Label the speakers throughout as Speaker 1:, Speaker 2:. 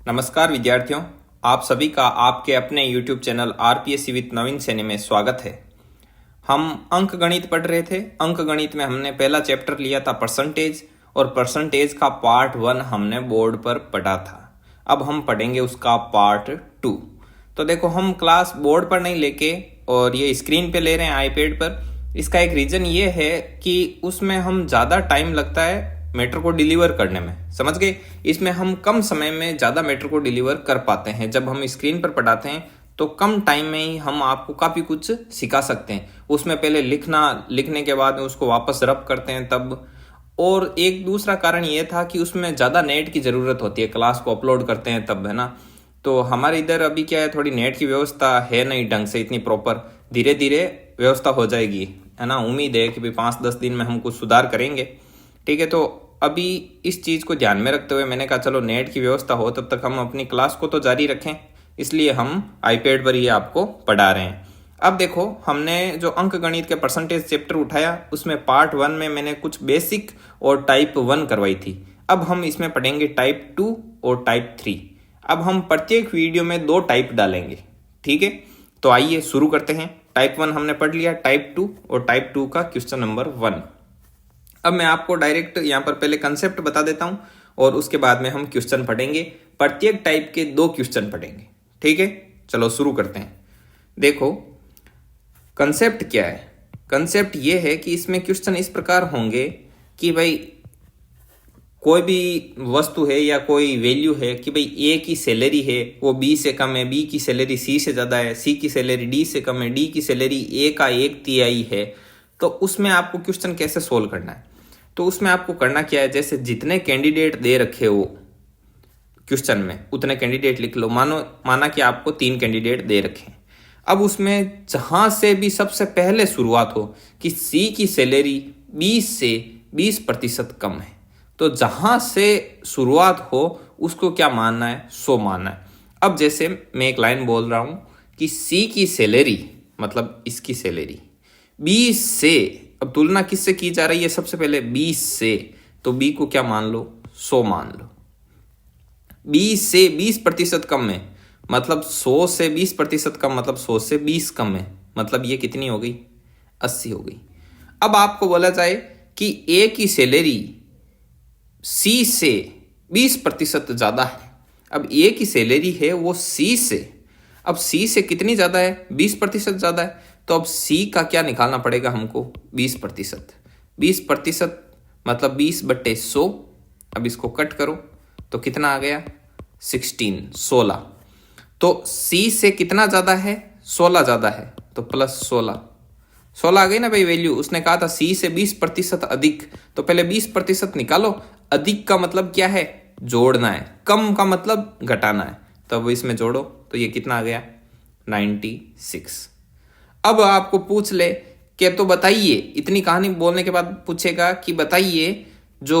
Speaker 1: नमस्कार विद्यार्थियों, आप सभी का आपके अपने YouTube चैनल आरपीएससी विद नवीन सैनी में स्वागत है। हम अंक गणित पढ़ रहे थे। अंक गणित में हमने पहला चैप्टर लिया था परसेंटेज, और परसेंटेज का पार्ट 1 हमने बोर्ड पर पढ़ा था। अब हम पढ़ेंगे उसका पार्ट 2। तो देखो, हम क्लास बोर्ड पर नहीं लेके और ये स्क्रीन पे ले रहे हैं आईपैड पर। इसका एक रीज़न ये है कि उसमें हम ज़्यादा टाइम लगता है मैटर को डिलीवर करने में, समझ गए। इसमें हम कम समय में ज़्यादा मैटर को डिलीवर कर पाते हैं। जब हम स्क्रीन पर पढ़ाते हैं तो कम टाइम में ही हम आपको काफ़ी कुछ सिखा सकते हैं। उसमें पहले लिखने के बाद में उसको वापस रब करते हैं तब। और एक दूसरा कारण ये था कि उसमें ज़्यादा नेट की ज़रूरत होती है, क्लास को अपलोड करते हैं तब, है ना। तो हमारे इधर अभी क्या है, थोड़ी नेट की व्यवस्था है नहीं ढंग से इतनी प्रॉपर। धीरे धीरे व्यवस्था हो जाएगी, है ना। उम्मीद है कि भाई 5-10 दिन में हम कुछ सुधार करेंगे, ठीक है। तो अभी इस चीज़ को ध्यान में रखते हुए मैंने कहा चलो नेट की व्यवस्था हो तब तक हम अपनी क्लास को तो जारी रखें, इसलिए हम आईपैड पर ही आपको पढ़ा रहे हैं। अब देखो, हमने जो अंक गणित के परसेंटेज चैप्टर उठाया उसमें पार्ट 1 में मैंने कुछ बेसिक और टाइप 1 करवाई थी। अब हम इसमें पढ़ेंगे टाइप 2 और टाइप 3। अब हम प्रत्येक वीडियो में 2 टाइप डालेंगे, ठीक है। तो आइए शुरू करते हैं। टाइप 1 हमने पढ़ लिया, टाइप 2 और टाइप 2 का क्वेश्चन नंबर 1। अब मैं आपको डायरेक्ट यहाँ पर पहले कंसेप्ट बता देता हूँ और उसके बाद में हम क्वेश्चन पढ़ेंगे। प्रत्येक टाइप के 2 क्वेश्चन पढ़ेंगे, ठीक है। चलो शुरू करते हैं। देखो, कंसेप्ट क्या है। कंसेप्ट ये है कि इसमें क्वेश्चन इस प्रकार होंगे कि भाई कोई भी वस्तु है या कोई वैल्यू है कि भाई ए की सैलरी है वो बी से कम है, बी की सैलरी सी से ज़्यादा है, सी की सैलरी डी से कम है, डी की सैलरी ए का 1/3 है। तो उसमें आपको क्वेश्चन कैसे सोल्व करना है। तो उसमें आपको करना क्या है, जैसे जितने कैंडिडेट दे रखे हो क्वेश्चन में उतने कैंडिडेट लिख लो। माना कि आपको 3 कैंडिडेट दे रखे हैं। अब उसमें जहां से भी सबसे पहले शुरुआत हो कि सी की सैलरी 20 से 20% कम है, तो जहां से शुरुआत हो उसको क्या मानना है, 100 मानना है। अब जैसे मैं एक लाइन बोल रहा हूं कि सी की सैलरी मतलब इसकी सैलरी 20 से, अब तुलना किससे की जा रही है, सबसे पहले 20 से, तो बी को क्या मान लो, 100 मान लो। 20 से 20% कम है मतलब 100 से 20% कम मतलब 100 से 20 कम है, मतलब ये कितनी हो गई, 80 हो गई। अब आपको बोला जाए कि ए की सैलरी सी से 20% ज़्यादा है। अब ए की सैलरी है वो सी से, अब सी से कितनी ज़्यादा है, 20% ज़्यादा है। तो अब सी का क्या निकालना पड़ेगा हमको, 20%। 20% मतलब 20/100। अब इसको कट करो तो कितना आ गया, 16। तो सी से कितना ज़्यादा है, 16 ज़्यादा है, तो +16 आ गई ना भाई वैल्यू। उसने कहा था सी से 20% अधिक, तो पहले 20% निकालो। अधिक का मतलब क्या है, जोड़ना है। कम का मतलब घटाना है। तो अब इसमें जोड़ो तो ये कितना आ गया, 96। अब आपको पूछ ले कि तो बताइए, इतनी कहानी बोलने के बाद पूछेगा कि बताइए जो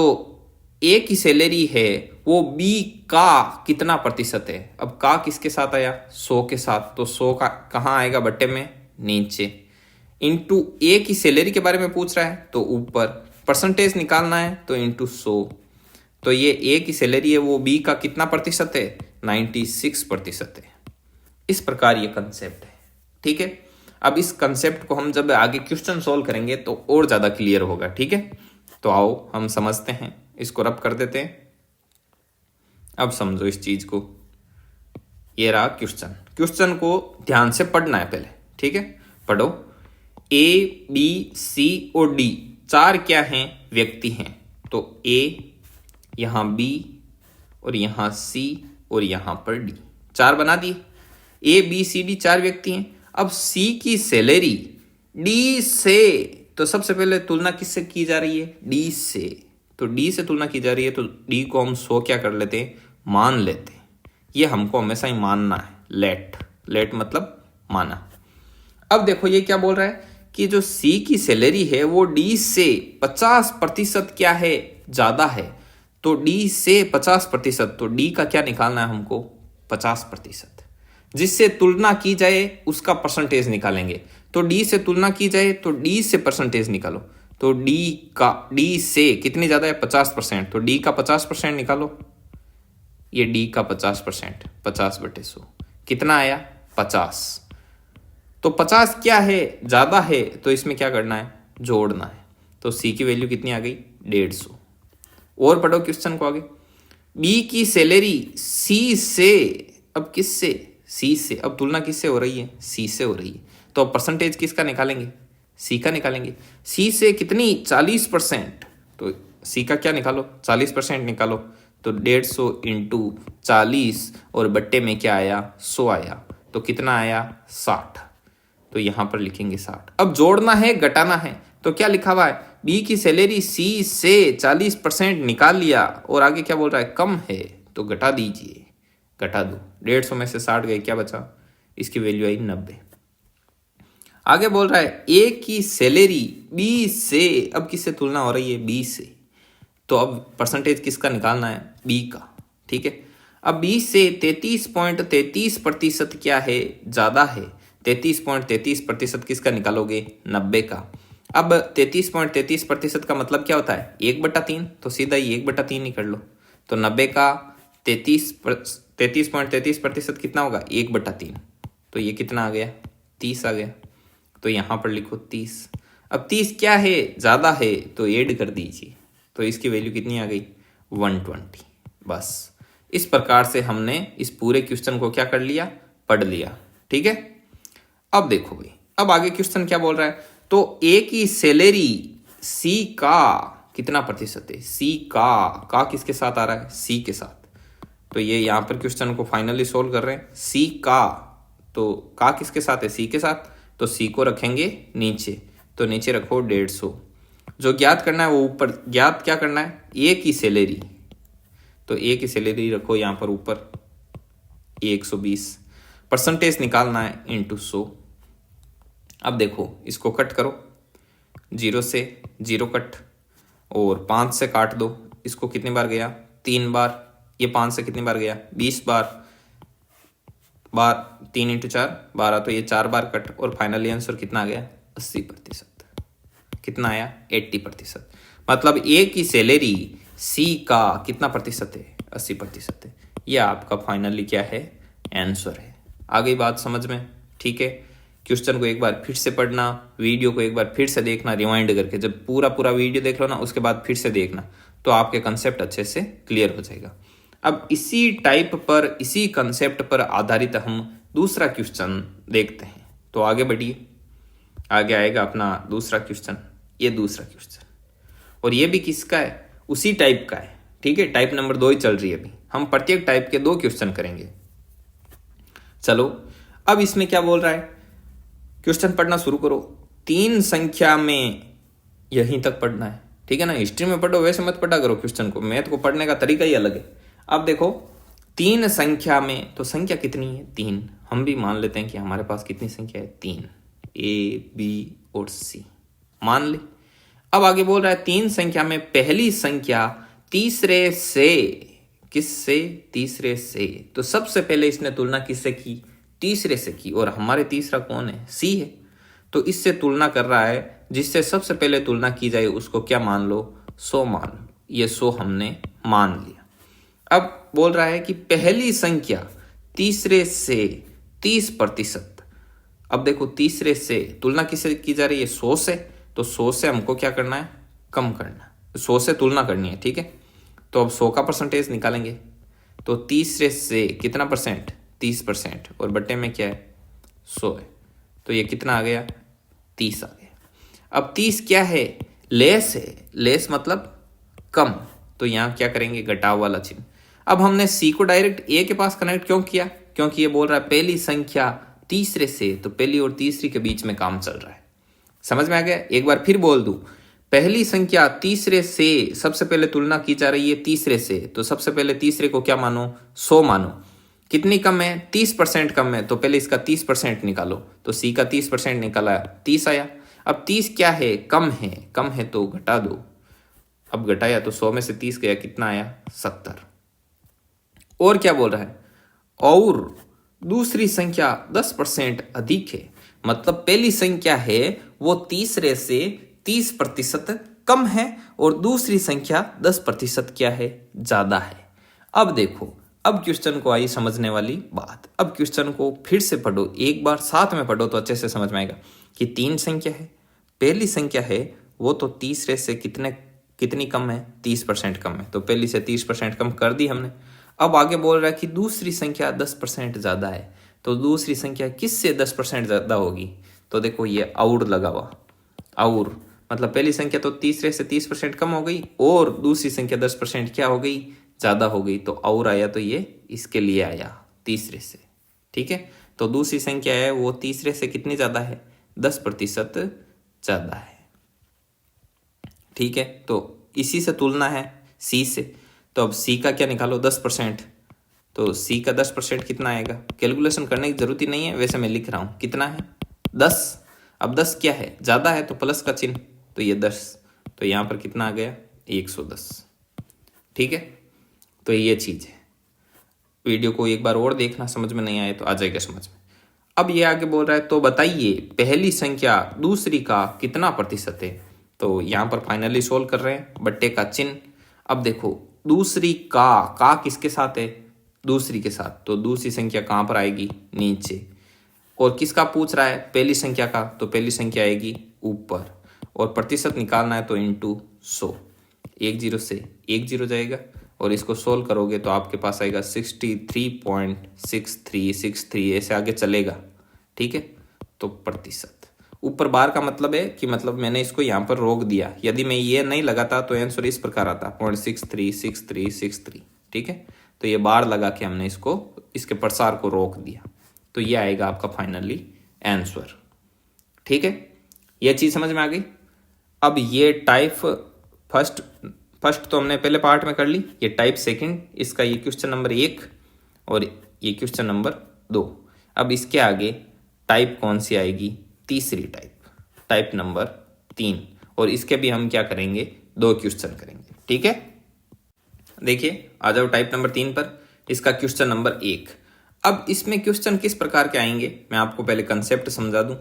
Speaker 1: ए की सैलरी है वो बी का कितना प्रतिशत है। अब का किसके साथ आया, 100 के साथ, तो 100 का कहाँ आएगा, बट्टे में नीचे, इंटू ए की सैलरी के बारे में पूछ रहा है तो ऊपर, परसेंटेज निकालना है तो इंटू 100। तो ये ए की सैलरी है वो बी का कितना प्रतिशत है, 96% है। इस प्रकार ये कंसेप्ट है, ठीक है। अब इस कंसेप्ट को हम जब आगे क्वेश्चन सोल्व करेंगे तो और ज़्यादा क्लियर होगा, ठीक है। तो आओ हम समझते हैं, इसको रब कर देते हैं। अब समझो इस चीज़ को। ये रहा क्वेश्चन। क्वेश्चन को ध्यान से पढ़ना है पहले, ठीक है। पढ़ो, ए बी सी और डी 4 क्या हैं, व्यक्ति हैं। तो ए, यहाँ बी और यहाँ सी और यहाँ पर डी, 4 बना दिए। ए बी सी डी 4 व्यक्ति हैं। अब सी की सैलरी डी से, तो सबसे पहले तुलना किससे की जा रही है, डी से। तो डी से तुलना की जा रही है तो डी को हम 100 क्या कर लेते हैं, मान लेते हैं। ये हमको हमेशा ही मानना है, लेट मतलब माना। अब देखो ये क्या बोल रहा है कि जो सी की सैलरी है वो डी से 50% क्या है, ज़्यादा है। तो डी से 50%, तो डी का क्या निकालना है हमको, 50%। जिससे तुलना की जाए उसका परसेंटेज निकालेंगे। तो डी से तुलना की जाए तो डी से परसेंटेज निकालो। तो डी से कितनी ज़्यादा है, 50%, तो डी का 50% निकालो। ये डी का 50%, 50/100 कितना आया 50। तो 50 क्या है, ज्यादा है, तो इसमें क्या करना है, जोड़ना है। तो सी की वैल्यू कितनी आ गई 150। और पढ़ो क्वेश्चन को आगे। बी की सैलरी सी से, अब किससे, सी से, अब तुलना किससे हो रही है, सी से हो रही है। तो अब परसेंटेज किसका निकालेंगे, सी का निकालेंगे। सी से कितनी 40%, तो सी का क्या निकालो 40% निकालो। तो 150 इंटू 40 और बट्टे में क्या आया 100 आया, तो कितना आया 60। तो यहां पर लिखेंगे 60। अब जोड़ना है घटाना है, तो क्या लिखा हुआ है, बी की सैलरी सी से 40% निकाल लिया और आगे क्या बोल रहा है कम है, तो घटा दीजिए, घटा दो। 150 में से 60 गए, क्या बचा, इसकी वैल्यू आई 90। आगे बोल रहा है ए की सैलरी बी से, अब किससे तुलना हो रही है, बी से, तो अब परसेंटेज किसका निकालना है, बी का, ठीक है। अब बी से 33.33% क्या है, ज्यादा है। 33.33% किसका निकालोगे, 90 का। अब 33.33% का मतलब क्या होता है, 1/3, तो सीधा ही 1/3 ही कर लो। तो 90 का 33.33% कितना होगा 1/3, तो ये कितना आ गया 30 आ गया। तो यहां पर लिखो 30। अब 30 क्या है, ज्यादा है, तो ऐड कर दीजिए। तो इसकी वैल्यू कितनी आ गई 120। बस इस प्रकार से हमने इस पूरे क्वेश्चन को क्या कर लिया, पढ़ लिया, ठीक है। अब देखो भाई, अब आगे क्वेश्चन क्या बोल रहा है, तो ए की सैलरी सी का कितना प्रतिशत है, सी का किसके साथ आ रहा है, सी के साथ। तो ये यहां पर क्वेश्चन को फाइनली सोल्व कर रहे हैं। सी का, तो का किसके साथ है, सी के साथ, तो सी को रखेंगे नीचे, तो नीचे रखो 150। जो ज्ञात करना है वो ऊपर, ज्ञात क्या करना है, ए की सैलरी, तो ए की सैलरी रखो यहां पर ऊपर 120, परसेंटेज निकालना है इंटू 100। अब देखो इसको कट करो, 0 से 0 कट, और 5 से काट दो। इसको कितनी बार गया, 3 बार। ये 5 से कितनी बार गया, 20 बार। 3 इंटू 4 12, तो ये 4 बार कट, और फाइनली आंसर कितना आ गया 80%। कितना आया 80%। मतलब ए की सैलरी सी का कितना प्रतिशत है, 80% है। यह आपका फाइनली क्या है, आंसर है। आ गई बात समझ में, ठीक है। क्वेश्चन को एक बार फिर से पढ़ना, वीडियो को एक बार फिर से देखना रिवाइंड करके। जब पूरा वीडियो देख लो ना, उसके बाद फिर से देखना, तो आपके कंसेप्ट अच्छे से क्लियर हो जाएगा। अब इसी टाइप पर, इसी कंसेप्ट पर आधारित हम दूसरा क्वेश्चन देखते हैं। तो आगे बढ़िए, आगे आएगा अपना दूसरा क्वेश्चन। ये दूसरा क्वेश्चन, और ये भी किसका है, उसी टाइप का है, ठीक है। टाइप नंबर 2 ही चल रही है अभी। हम प्रत्येक टाइप के 2 क्वेश्चन करेंगे। चलो अब इसमें क्या बोल रहा है, क्वेश्चन पढ़ना शुरू करो। 3 संख्या में, यहीं तक पढ़ना है, ठीक है ना। हिस्ट्री में पढ़ो वैसे मत पढ़ा करो क्वेश्चन को, मैथ को पढ़ने का तरीका ही अलग है। अब देखो 3 संख्या में, तो संख्या कितनी है 3। हम भी मान लेते हैं कि हमारे पास कितनी संख्या है 3, ए बी और सी मान ले। अब आगे बोल रहा है 3 संख्या में पहली संख्या तीसरे से, किससे, तीसरे से। तो सबसे पहले इसने तुलना किससे की, तीसरे से की, और हमारे तीसरा कौन है, सी है। तो इससे तुलना कर रहा है, जिससे सबसे पहले तुलना की जाए उसको क्या मान लो, 100 मान लो। ये 100 हमने मान लिया। अब बोल रहा है कि पहली संख्या तीसरे से 30%। अब देखो तीसरे से तुलना किससे की जा रही है, 100 से। तो 100 से हमको क्या करना है, कम करना, 100 से तुलना करनी है, ठीक है। तो अब 100 का परसेंटेज निकालेंगे, तो तीसरे से कितना परसेंट, 30%, और बट्टे में क्या है 100 है। तो ये कितना आ गया 30 आ गया। अब 30 क्या है, लेस है, लेस मतलब कम, तो यहाँ क्या करेंगे घटाव वाला चिन्ह। अब हमने सी को डायरेक्ट ए के पास कनेक्ट क्यों किया, क्योंकि ये बोल रहा है पहली संख्या तीसरे से, तो पहली और तीसरी के बीच में काम चल रहा है। समझ में आ गया, एक बार फिर बोल दूं, पहली संख्या तीसरे से, सबसे पहले तुलना की जा रही है तीसरे से, तो सबसे पहले तीसरे को क्या मानो, 100 मानो। कितनी कम है, 30% कम है, तो पहले इसका 30% निकालो। तो सी का 30% निकाला, 30 आया। अब 30 क्या है, कम है, कम है तो घटा दो। अब घटाया तो 100 में से 30 गया, कितना आया 70। और क्या बोल रहा है, और दूसरी संख्या 10% अधिक है। मतलब पहली संख्या है वो तीसरे से 30% कम है, और दूसरी संख्या 10% क्या है, ज्यादा है। अब देखो अब क्वेश्चन को आई समझने वाली बात। अब क्वेश्चन को फिर से पढ़ो, एक बार साथ में पढ़ो तो अच्छे से समझ में आएगा कि 3 संख्या है, पहली संख्या है वो तो तीसरे से कितनी कम है, 30% कम है, तो पहली से 30% कम कर दी हमने। अब आगे बोल रहा है कि दूसरी संख्या 10% ज़्यादा है, तो दूसरी संख्या किससे 10% ज़्यादा होगी, तो देखो ये और लगा हुआ, और मतलब पहली संख्या तो तीसरे से 30% कम हो गई और दूसरी संख्या 10% क्या हो गई, ज़्यादा हो गई, तो और आया तो ये इसके लिए आया तीसरे से। ठीक है, तो दूसरी संख्या है वो तीसरे से कितनी ज़्यादा है, 10% ज़्यादा है। ठीक है, तो इसी से तुलना है सी से, तो अब सी का क्या निकालो, 10%, तो सी का 10% कितना आएगा, कैलकुलेशन करने की जरूरत ही नहीं है, वैसे मैं लिख रहा हूँ कितना है 10। अब 10 क्या है, ज़्यादा है तो प्लस का चिन्ह, तो ये 10, तो यहाँ पर कितना आ गया 110। ठीक है, तो ये चीज़ है। वीडियो को एक बार और देखना, समझ में नहीं आए तो आ जाएगा समझ में। अब ये आगे बोल रहा है तो बताइए पहली संख्या दूसरी का कितना प्रतिशत है, तो यहाँ पर फाइनली सोल्व कर रहे हैं, बट्टे का चिन्ह। अब देखो दूसरी का किसके साथ है, दूसरी के साथ, तो दूसरी संख्या कहाँ पर आएगी, नीचे। और किसका पूछ रहा है, पहली संख्या का, तो पहली संख्या आएगी ऊपर, और प्रतिशत निकालना है तो इंटू 100, 10 से 10 जाएगा, और इसको सोल्व करोगे तो आपके पास आएगा 63.6363, ऐसे आगे चलेगा। ठीक है, तो प्रतिशत ऊपर बार का मतलब है कि मतलब मैंने इसको यहाँ पर रोक दिया, यदि मैं ये नहीं लगाता तो आंसर इस प्रकार आता 0.636363। ठीक है, तो ये बार लगा के हमने इसको इसके प्रसार को रोक दिया, तो ये आएगा आपका फाइनली आंसर। ठीक है, ये चीज़ समझ में आ गई। अब ये टाइप फर्स्ट तो हमने पहले पार्ट में कर ली, ये टाइप सेकंड, इसका ये क्वेश्चन नंबर 1 और ये क्वेश्चन नंबर 2। अब इसके आगे टाइप कौन सी आएगी, तीसरी टाइप नंबर 3, और इसके भी हम क्या करेंगे, 2 क्वेश्चन करेंगे। ठीक है, देखिए आ जाओ टाइप नंबर 3 पर, इसका क्वेश्चन नंबर 1। अब इसमें क्वेश्चन किस प्रकार के आएंगे, मैं आपको पहले कंसेप्ट समझा दूं।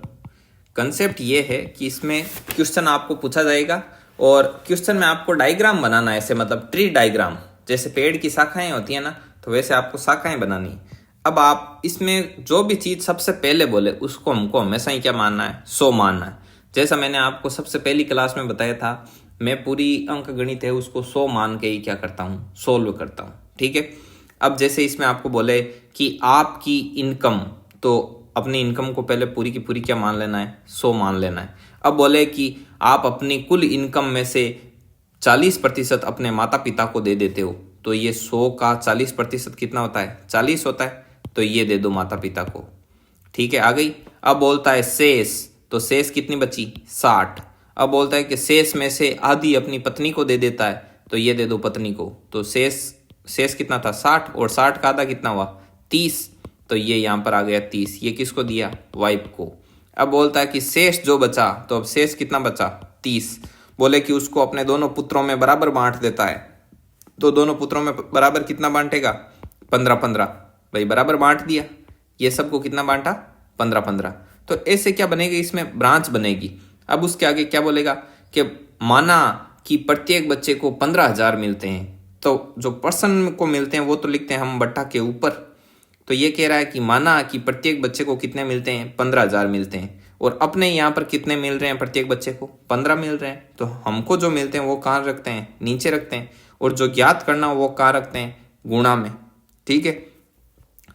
Speaker 1: कंसेप्ट ये है कि इसमें क्वेश्चन आपको पूछा जाएगा और क्वेश्चन में आपको डायग्राम बनाना है, ऐसे मतलब ट्री डायग्राम, जैसे पेड़ की शाखाएं होती है ना, तो वैसे आपको शाखाएं बनानी है। अब आप इसमें जो भी चीज़ सबसे पहले बोले उसको हमको हमेशा ही क्या मानना है, 100 मानना है। जैसा मैंने आपको सबसे पहली क्लास में बताया था, मैं पूरी अंक गणित है उसको 100 मान के ही क्या करता हूँ, सोल्व करता हूँ। ठीक है, अब जैसे इसमें आपको बोले कि आपकी इनकम, तो अपनी इनकम को पहले पूरी की पूरी क्या मान लेना है, 100 मान लेना है। अब बोले कि आप अपनी कुल इनकम में से 40% अपने माता पिता को दे देते हो, तो ये 100 का 40% कितना होता है, 40 होता है, तो ये दे दो माता पिता को। ठीक है, आ गई। अब बोलता है शेष, तो शेष कितनी बची, 60। अब बोलता है कि शेष में से आधी अपनी पत्नी को दे देता है, तो ये दे दो पत्नी को, तो शेष कितना था, 60, और 60 का आधा कितना हुआ, 30, तो ये यहाँ पर आ गया 30। ये किसको दिया, वाइफ को। अब बोलता है कि शेष जो बचा, तो अब शेष कितना बचा, 30। बोले कि उसको अपने दोनों पुत्रों में बराबर बांट देता है, तो दोनों पुत्रों में बराबर कितना बांटेगा, 15-15, भाई बराबर बांट दिया। ये सबको कितना बांटा, 15-15। तो ऐसे क्या बनेगी, इसमें ब्रांच बनेगी। अब उसके आगे क्या बोलेगा कि माना कि प्रत्येक बच्चे को 15,000 मिलते हैं, तो जो पर्सन को मिलते हैं वो तो लिखते हैं हम बट्टा के ऊपर, तो ये कह रहा है कि माना कि प्रत्येक बच्चे को कितने मिलते हैं, 15,000 मिलते हैं, और अपने यहाँ पर कितने मिल रहे हैं, प्रत्येक बच्चे को 15 मिल रहे हैं, तो हमको जो मिलते हैं वो कहाँ रखते हैं, नीचे रखते हैं, और जो ज्ञात करना वो कहाँ रखते हैं, गुणा में। ठीक है,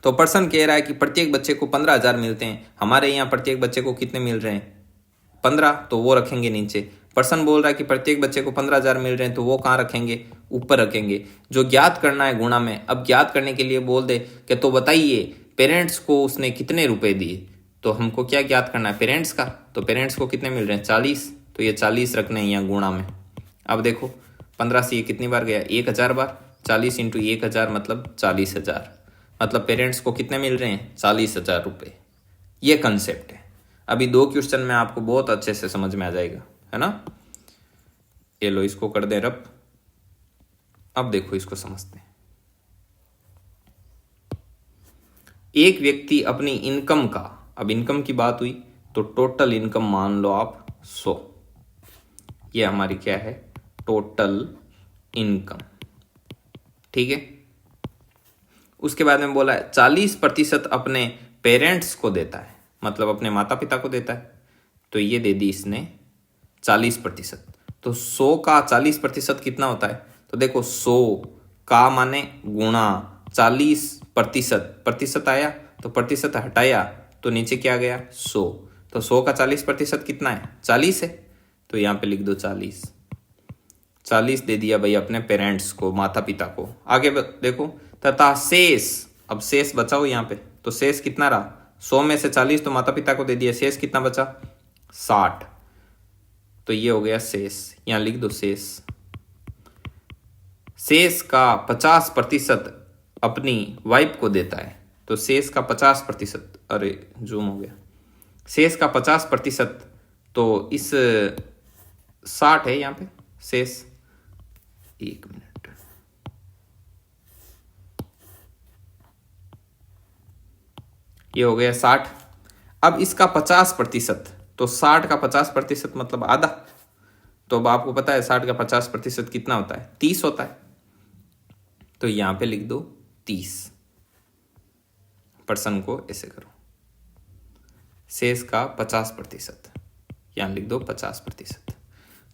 Speaker 1: तो पर्सन कह रहा है कि प्रत्येक बच्चे को 15,000 मिलते हैं, हमारे यहाँ प्रत्येक बच्चे को कितने मिल रहे हैं, 15, तो वो रखेंगे नीचे। पर्सन बोल रहा है कि प्रत्येक बच्चे को 15,000 मिल रहे हैं, तो वो कहाँ रखेंगे, ऊपर रखेंगे। जो ज्ञात करना है गुणा में, अब ज्ञात करने के लिए बोल दे कि तो बताइए पेरेंट्स को उसने कितने रुपए दिए, तो हमको क्या ज्ञात करना है, पेरेंट्स का, तो पेरेंट्स को कितने मिल रहे हैं, 40, तो ये 40 रखने हैं यहाँ गुणा में। अब देखो 15 से ये कितनी बार गया, 1000 बार, 40 इंटू 1000 मतलब 40,000, मतलब पेरेंट्स को कितने मिल रहे हैं, 40,000 रुपये। ये कंसेप्ट है। अभी 2 क्वेश्चन में आपको बहुत अच्छे से समझ में आ जाएगा, है ना। ये लो, इसको कर दे रब। अब देखो इसको समझते हैं। एक व्यक्ति अपनी इनकम का, अब इनकम की बात हुई तो टोटल इनकम मान लो आप 100, ये हमारी क्या है, टोटल इनकम। ठीक है, उसके बाद में बोला है 40% अपने पेरेंट्स को देता है, मतलब अपने माता पिता को देता है। तो ये दे दी इसने 40%। तो 100 का 40% कितना होता है? तो देखो 100 का माने गुणा 40%, प्रतिशत आया तो प्रतिशत हटाया तो नीचे क्या गया? 100। तो 100 का 40% कितना है? 40 है। तो यहाँ पे लिख दो 40 दे दिया भाई अपने पेरेंट्स को, माता पिता को। आगे देखो, तथा शेष, अब शेष बचाओ यहाँ पे। तो शेष कितना रहा? 100 में से 40 तो माता पिता को दे दिया, शेष कितना बचा? 60। तो ये हो गया शेष, यहाँ लिख दो शेष। शेष का 50% अपनी वाइफ को देता है। तो शेष का 50%, अरे जूम हो गया, शेष का 50%, तो इस 60 है यहाँ पे शेष। 1 मिनट, ये हो गया 60। अब इसका 50%, तो 60 का 50% मतलब आधा। तो अब आपको पता है 60 का 50% कितना होता है? 30 होता है। तो यहां पे लिख दो 30%, को ऐसे करो, शेष का 50%, यहां लिख दो 50%।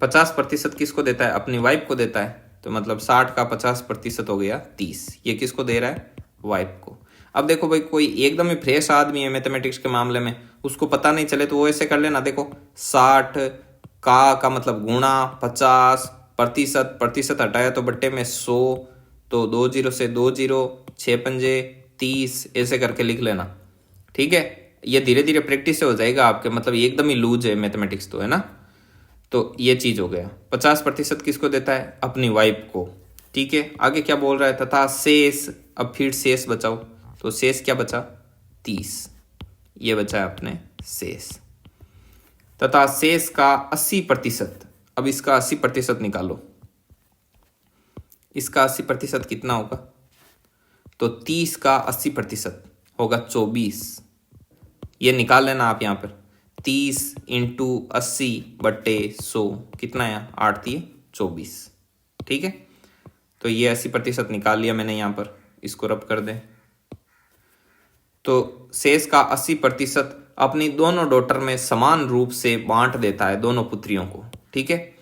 Speaker 1: 50% किसको देता है? अपनी वाइफ को देता है। तो मतलब 60 का 50% हो गया 30। ये किसको दे रहा है? वाइफ को। अब देखो भाई, कोई एकदम ही फ्रेश आदमी है मैथमेटिक्स के मामले में, उसको पता नहीं चले तो वो ऐसे कर लेना। देखो 60 का मतलब गुणा 50, प्रतिशत हटाया तो बट्टे में 100, तो 2 0 से 2 0, 6 पंजे 30, ऐसे करके लिख लेना। ठीक है, ये धीरे धीरे प्रैक्टिस से हो जाएगा आपके, मतलब एकदम ही लूज है मैथमेटिक्स तो, है ना। तो ये चीज हो गया। 50% किसको देता है? अपनी वाइफ को। ठीक है, आगे क्या बोल रहा है? तथा शेष, अब फिर शेष बचाओ। तो शेष क्या बचा? 30। ये बचा है अपने शेष। तथा शेष का 80%, अब इसका 80% निकालो। इसका 80% कितना होगा? तो 30 का 80% होगा 24। ये निकाल लेना आप यहाँ पर। 30 इंटू 80/100 कितना है? 8 × 24। ठीक है, तो ये 80% निकाल लिया मैंने यहाँ पर, इसको रब कर दें। तो शेष का 80% अपनी दोनों डॉटर में समान रूप से बांट देता है, दोनों पुत्रियों को। ठीक है,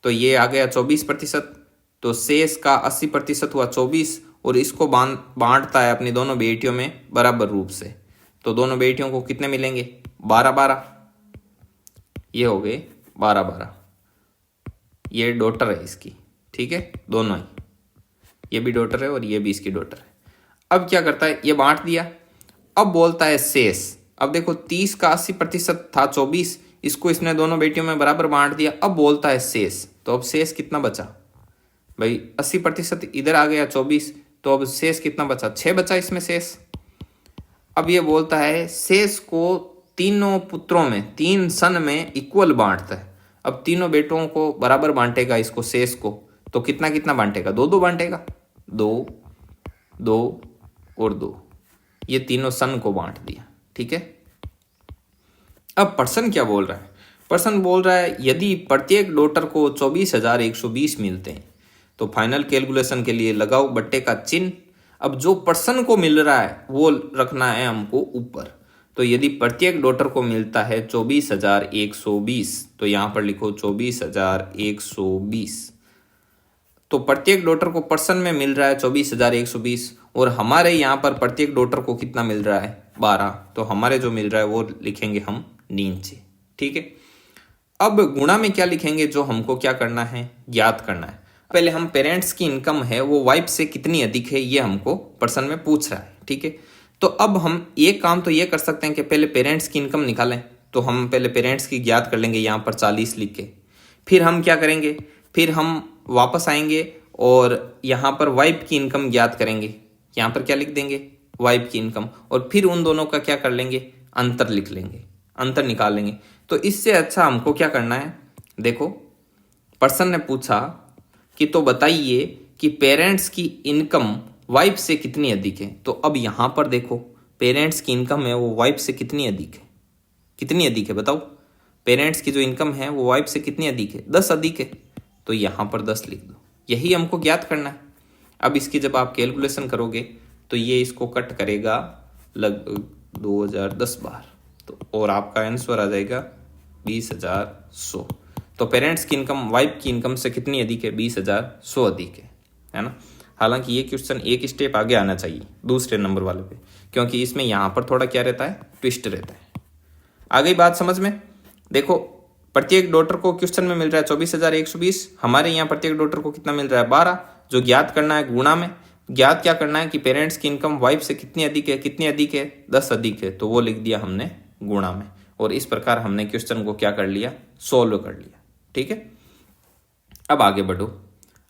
Speaker 1: तो ये आ गया 24%। तो शेष का 80% हुआ 24, और इसको बांटता है अपनी दोनों बेटियों में बराबर रूप से। तो दोनों बेटियों को कितने मिलेंगे? 12-12। ये हो गए 12-12। ये डॉटर है इसकी। ठीक है, दोनों ही, ये भी डॉटर है और ये भी इसकी डॉटर है। अब क्या करता है? ये बांट दिया। अब बोलता है शेष। अब देखो 30 का 80% था 24, इसको इसने दोनों बेटियों में बराबर बांट दिया। अब बोलता है शेष। तो अब शेष कितना बचा भाई? 80% इधर आ गया 24, तो अब शेष कितना बचा? 6 बचा इसमें शेष। अब ये बोलता है शेष को तीनों पुत्रों में, 3 सन में इक्वल बांटता है। अब तीनों बेटों को बराबर बांटेगा इसको, शेष को। तो कितना कितना बांटेगा? 2-2 बांटेगा। 2, 2 और 2, ये तीनों सन को बांट दिया। ठीक है, अब पर्सन क्या बोल रहा है? पर्सन बोल रहा है यदि प्रत्येक डॉटर को 24,120 मिलते हैं तो फाइनल कैलकुलेशन के लिए लगाओ बट्टे का चिन्ह। अब जो पर्सन को मिल रहा है वो रखना है हमको ऊपर। तो यदि प्रत्येक डॉटर को मिलता है 24,120, तो यहां पर लिखो 24,120। तो प्रत्येक डॉटर को पर्सन में मिल रहा है 24,120, और हमारे यहाँ पर प्रत्येक डॉटर को कितना मिल रहा है? 12। तो हमारे जो मिल रहा है वो लिखेंगे हम नीचे। ठीक है, अब गुणा में क्या लिखेंगे? जो हमको क्या करना है? ज्ञात करना है। पहले हम पेरेंट्स की इनकम है वो वाइफ से कितनी अधिक है, ये हमको पर्सन में पूछ रहा है। ठीक है, तो अब हम एक काम तो ये कर सकते हैं कि पहले पेरेंट्स की इनकम निकालें। तो हम पहले पेरेंट्स की ज्ञात कर लेंगे यहाँ पर 40 लिख के। फिर हम क्या करेंगे? फिर हम वापस आएंगे और यहाँ पर वाइफ की इनकम ज्ञात करेंगे। यहाँ पर क्या लिख देंगे? वाइफ की इनकम। और फिर उन दोनों का क्या कर लेंगे? अंतर लिख लेंगे, अंतर निकाल लेंगे। तो इससे अच्छा हमको क्या करना है? देखो, पर्सन ने पूछा कि तो बताइए कि पेरेंट्स की इनकम वाइफ से कितनी अधिक है। तो अब यहाँ पर देखो, पेरेंट्स की इनकम है वो वाइफ से कितनी अधिक है? कितनी अधिक है बताओ? पेरेंट्स की जो इनकम है वो वाइफ से कितनी अधिक है? 10 अधिक है। तो यहाँ पर 10 लिख दो। यही हमको ज्ञात करना है। अब इसकी जब आप कैलकुलेशन करोगे तो ये इसको कट करेगा लगभग 2010 बार, तो और आपका आंसर आ जाएगा 20,100। तो पेरेंट्स की इनकम वाइफ की इनकम से कितनी अधिक है? 20,100 अधिक है ना। हालांकि ये क्वेश्चन एक स्टेप आगे आना चाहिए दूसरे नंबर वाले पे, क्योंकि इसमें यहाँ पर थोड़ा क्या रहता है, ट्विस्ट रहता है। आ गई बात समझ में? देखो प्रत्येक डॉटर को क्वेश्चन में मिल रहा है 24,120, हमारे यहाँ प्रत्येक डॉटर को कितना मिल रहा है? 12। जो ज्ञात करना है गुणा में, ज्ञात क्या करना है कि पेरेंट्स की इनकम वाइफ से कितनी अधिक है? कितनी अधिक है? 10 अधिक है, तो वो लिख दिया हमने गुणा में, और इस प्रकार हमने क्वेश्चन को क्या कर लिया? सोल्व कर लिया। ठीक है, अब आगे बढ़ो,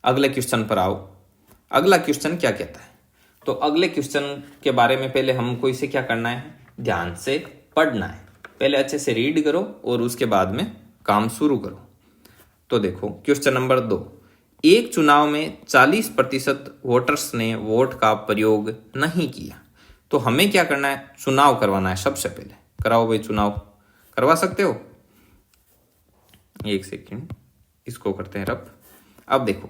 Speaker 1: अगले क्वेश्चन पर आओ। अगला क्वेश्चन क्या कहता है? तो अगले क्वेश्चन के बारे में पहले हमको इसे क्या करना है? ध्यान से पढ़ना है। पहले अच्छे से रीड करो और उसके बाद में काम शुरू करो। तो देखो क्वेश्चन नंबर 2, एक चुनाव में 40% वोटर्स ने वोट का प्रयोग नहीं किया, तो हमें क्या करना है? चुनाव करवाना है। सबसे पहले कराओ भाई, चुनाव करवा सकते हो। एक सेकंड, इसको करते हैं रब। अब देखो,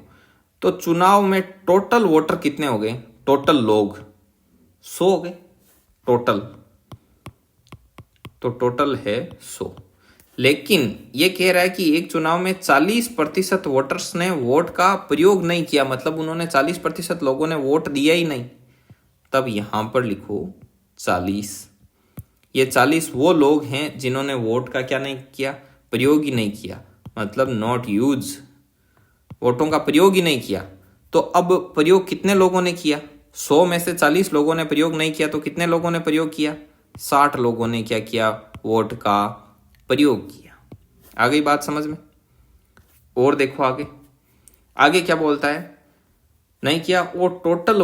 Speaker 1: तो चुनाव में टोटल वोटर कितने हो गए? टोटल लोग 100 हो गए टोटल, तो टोटल है 100। लेकिन ये कह रहा है कि एक चुनाव में 40% वोटर्स ने वोट का प्रयोग नहीं किया, मतलब उन्होंने 40% लोगों ने वोट दिया ही नहीं। तब यहां पर लिखो 40। ये 40 वो लोग हैं जिन्होंने वोट का क्या नहीं किया? प्रयोग ही नहीं किया, मतलब नॉट यूज, वोटों का प्रयोग ही नहीं किया। तो अब प्रयोग कितने लोगों ने किया? 100 में से 40 लोगों ने प्रयोग नहीं किया, तो कितने लोगों ने प्रयोग किया? 60 लोगों ने क्या किया? वोट का प्रयोग किया। आ गई बात समझ में? और देखो आगे, आगे क्या बोलता है? नहीं किया, और टोटल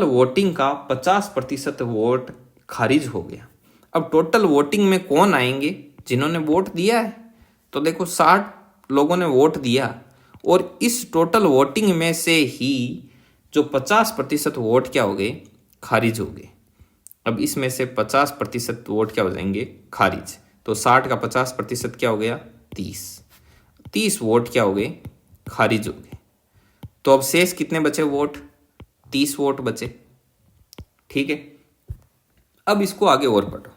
Speaker 1: वोटिंग का 50% वोट खारिज हो गया। अब टोटल वोटिंग में कौन आएंगे? जिन्होंने वोट दिया है। तो देखो 60 लोगों ने वोट दिया, और इस टोटल वोटिंग में से ही जो 50% वोट क्या हो गए? खारिज हो गए। अब इसमें से 50% वोट क्या हो जाएंगे? खारिज। तो 60 का 50% क्या हो गया? 30 वोट क्या हो गए? खारिज हो गए। तो अब शेष कितने बचे वोट? 30 वोट बचे। ठीक है, अब इसको आगे और पढ़ो।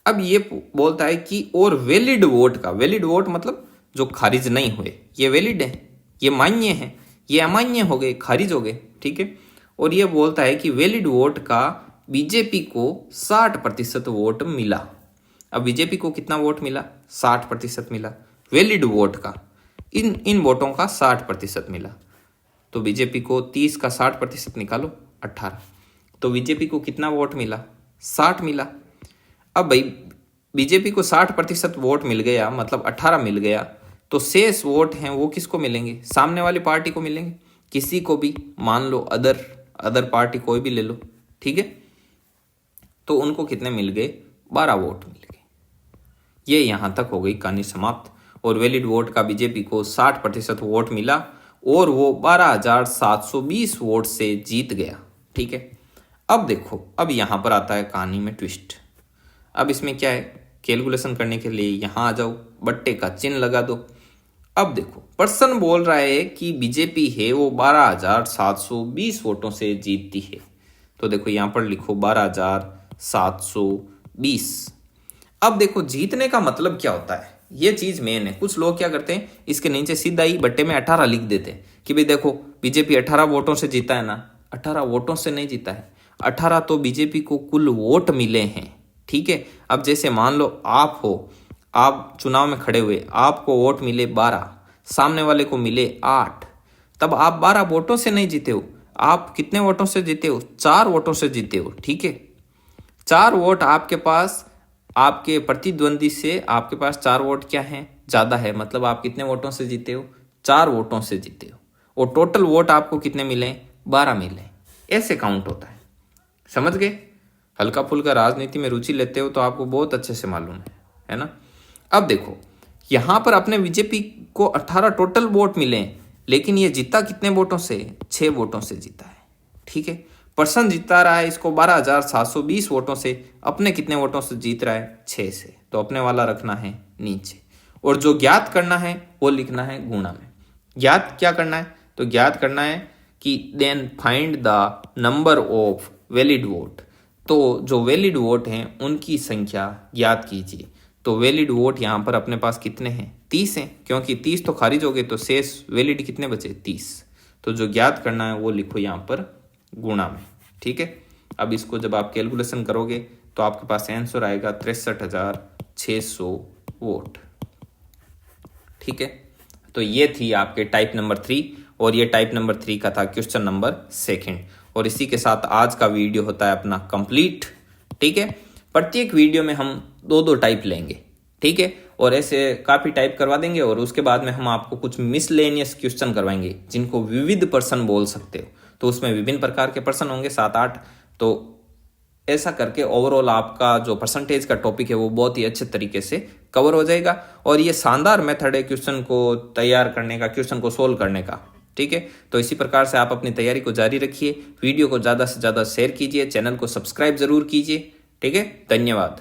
Speaker 1: अब ये बोलता है कि और वैलिड वोट मतलब जो खारिज नहीं हुए, ये वैलिड है, ये मान्य है, ये अमान्य हो गए, खारिज हो गए। ठीक है, और ये बोलता है कि वैलिड वोट का बीजेपी को 60% वोट मिला। अब बीजेपी को कितना वोट मिला? 60% मिला। वैलिड वोट का इन वोटों का 60% मिला। तो बीजेपी को 30 का 60% निकालो, 18। तो बीजेपी को कितना वोट मिला? 60 मिला। अब भाई बीजेपी को 60% वोट मिल गया, मतलब 18 मिल गया, तो शेष वोट हैं वो किसको मिलेंगे? सामने वाली पार्टी को मिलेंगे, किसी को भी, मान लो अदर पार्टी कोई भी ले लो। ठीक है, तो उनको कितने मिल गए? 12 वोट मिल गए। ये यहां तक हो गई कहानी समाप्त। और वैलिड वोट का बीजेपी को 60% वोट मिला, और वो 12,720 वोट से जीत गया। ठीक है, अब देखो, अब यहां पर आता है कहानी में ट्विस्ट। अब इसमें क्या है? कैलकुलेशन करने के लिए यहां आ जाओ, बट्टे का चिन्ह लगा दो। अब देखो, पर्सन बोल रहा है कि बीजेपी है वो 12,720 वोटों से जीतती है। तो देखो यहां पर लिखो 12,720। अब देखो जीतने का मतलब क्या होता है, ये चीज मेन है। कुछ लोग क्या करते हैं, इसके नीचे सीधा ही बट्टे में 18 लिख देते हैं कि भाई देखो बीजेपी 18 वोटों से जीता है ना। 18 वोटों से नहीं जीता है, 18 तो बीजेपी को कुल वोट मिले हैं। ठीक है, अब जैसे मान लो आप चुनाव में खड़े हुए, आपको वोट मिले 12, सामने वाले को मिले 8, तब आप 12 वोटों से नहीं जीते हो, आप कितने वोटों से जीते हो? 4 वोटों से जीते हो। ठीक है, 4 वोट आपके पास, आपके प्रतिद्वंदी से आपके पास 4 वोट क्या है? ज्यादा है, मतलब आप कितने वोटों से जीते हो? 4 वोटों से जीते हो। और टोटल वोट आपको कितने मिले? 12 मिले। ऐसे काउंट होता है, समझ गए? हल्का फुल्का राजनीति में रुचि लेते हो तो आपको बहुत अच्छे से मालूम है ना। अब देखो यहां पर अपने बीजेपी को 18 टोटल वोट मिले, लेकिन ये जीता कितने वोटों से? 6 वोटों से जीता है। ठीक है, पर्सन जीता रहा है इसको 12,720 वोटों से, अपने कितने वोटों से जीत रहा है? 6 से। तो अपने वाला रखना है नीचे, और जो ज्ञात करना है वो लिखना है गुणा में। ज्ञात क्या करना है? तो ज्ञात करना है कि then find the number of valid vote. तो जो वैलिड वोट हैं उनकी संख्या ज्ञात कीजिए। तो वैलिड वोट यहाँ पर अपने पास कितने हैं? 30 हैं, क्योंकि 30 तो खारिज हो गए, तो शेष वैलिड कितने बचे? 30। तो जो ज्ञात करना है वो लिखो यहाँ पर गुणा में। ठीक है, अब इसको जब आप कैलकुलेशन करोगे तो आपके पास आंसर आएगा 63,600 वोट। ठीक है, तो ये थी आपके टाइप नंबर 3 और ये टाइप नंबर 3 का था क्वेश्चन नंबर 2। और इसी के साथ आज का वीडियो होता है अपना कंप्लीट। ठीक है, प्रत्येक वीडियो में हम 2-2 टाइप लेंगे। ठीक है, और ऐसे काफ़ी टाइप करवा देंगे और उसके बाद में हम आपको कुछ मिसलेनियस क्वेश्चन करवाएंगे जिनको विविध प्रश्न बोल सकते हो। तो उसमें विभिन्न प्रकार के प्रश्न होंगे 7-8। तो ऐसा करके ओवरऑल आपका जो परसेंटेज का टॉपिक है वो बहुत ही अच्छे तरीके से कवर हो जाएगा। और ये शानदार मेथड है क्वेश्चन को तैयार करने का, क्वेश्चन को सोल्व करने का। ठीक है, तो इसी प्रकार से आप अपनी तैयारी को जारी रखिए। वीडियो को ज़्यादा से ज़्यादा शेयर कीजिए, चैनल को सब्सक्राइब जरूर कीजिए। ठीक है, धन्यवाद।